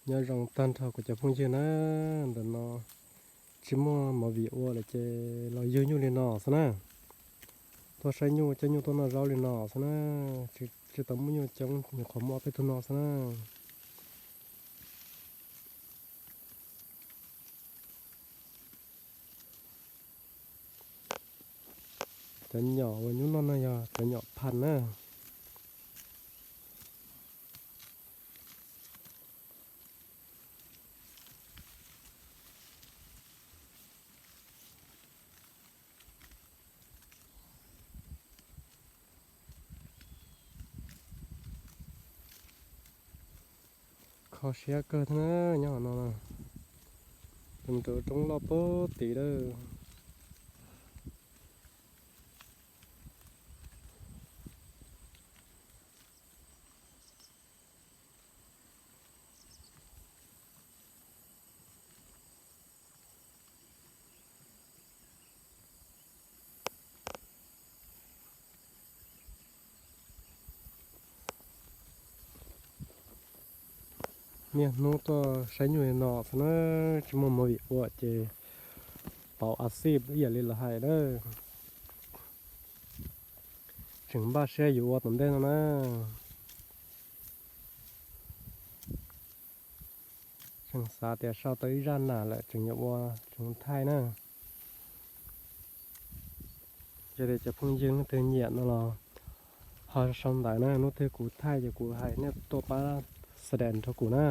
nhớ rằng tan thọ của cha phong chưa na để nó chỉ mà việc ô là chơi lo yêu nhau liền nọ sao na tôi say nhau chơi nhau tôi nó rau liền nọ sao na chỉ tấm nhau trong nhiều khó mua cái thứ nọ sao na chơi nhỏ và nhúng non này à chơi nhỏพันนะเขาเชียร์เกินนะnhỏนอนเป็นตัวตรงรอบโป๊ตีเด้อเนี่ยน้องตัวใช้อยู่ในนอซะนะชิมมาวิโอเจเป่าอาซีพอย่าเล่นละหายเด้อถึงบ้านเชียอยู่ว่าผมได้แล้วนะถึงสาแต่เช้าtới raหนาแหละถึงจะว่าถึงไทยนะจะได้จะพึ่งยืนเธอเหยียดนั่นหรอพอสมได้นะนู้นเธอกูไทยจะกูไทยเนี่ยตัวป้าแสดงเท่ากูนะ